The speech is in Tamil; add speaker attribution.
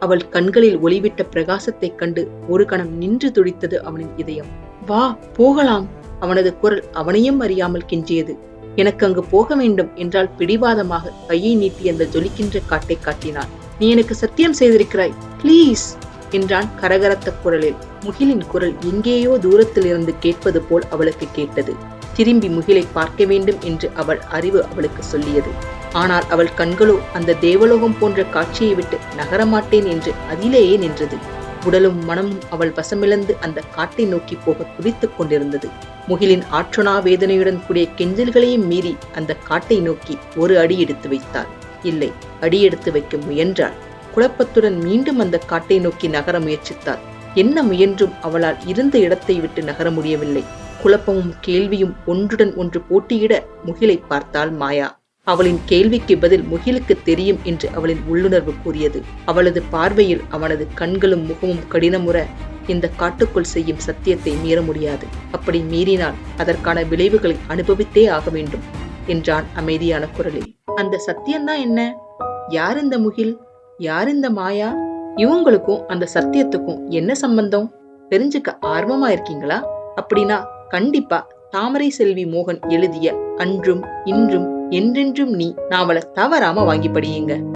Speaker 1: அவள் கண்களில் ஒளிவிட்ட பிரகாசத்தைக் கண்டு ஒரு கணம் நின்று துடித்தது அவனின் இதயம். வா போகலாம். அவனது குரல் அவனையும் அறியாமல் கெஞ்சியது. எனக்கு அங்கு போக வேண்டும் என்றால் பிடிவாதமாக கையை நீட்டி அந்த ஜொலிக்கின்ற காட்டை காட்டினான். நீ எனக்கு சத்தியம் செய்திருக்கிறாய், பிளீஸ் என்றான் கரகரத்த குரலில். முகிலின் குரல் எங்கேயோ தூரத்தில் இருந்து கேட்பது போல் அவளுக்கு கேட்டது. திரும்பி முகிலை பார்க்க வேண்டும் என்று அவள் அறிவு அவளுக்கு சொல்லியது. ஆனால் அவள் கண்களோ அந்த தேவலோகம் போன்ற காட்சியை விட்டு நகரமாட்டேன் என்று அதிலேயே நின்றது. உடலும் மனமும் அவள் வசமிழந்து அந்த காட்டை நோக்கி போக துடித்துக் கொண்டிருந்தது. முகிலின் ஆற்றொணா வேதனையுடன் கூடிய கெஞ்சல்களையும் மீறி அந்த காட்டை நோக்கி ஒரு அடி எடுத்து வைத்தாள். இல்லை, அடி எடுத்து வைக்க முயன்றாள். குழப்பத்துடன் மீண்டும் அந்த காட்டை நோக்கி நகர முயற்சித்தாள். என்ன முயன்றும் அவளால் இருந்த இடத்தை விட்டு நகர முடியவில்லை. குழப்பமும் கேள்வியும் ஒன்றுடன் ஒன்று போட்டியிட முகிலை பார்த்தாள் மாயா. அவளின் கேள்விக்கு பதில் முகிலுக்கு தெரியும் என்று அவளின் உள்ளுணர்வு கூறியது. அவளது பார்வையில் அவனது கண்களும் முகமும் கடினமுற, இந்த காட்டுக்குள் செய்யும் சத்தியத்தை மீற முடியாது. அப்படி மீறினால் அதற்கான விளைவுகளை அனுபவித்தே ஆக வேண்டும் என்றான் அமைதியான குரலில். அந்த சத்தியம்தான் என்ன? யார் இந்த முகில்? யார் இந்த மாயா? இவங்களுக்கும் அந்த சத்தியத்துக்கும் என்ன சம்பந்தம்? தெரிஞ்சுக்க ஆர்வமா இருக்கீங்களா? அப்படின்னா கண்டிப்பா தாமரை செல்வி மோகன் எழுதிய அன்றும் இன்றும் என்றென்றும் நீ நாவலை தவறாம வாங்கி படியுங்க.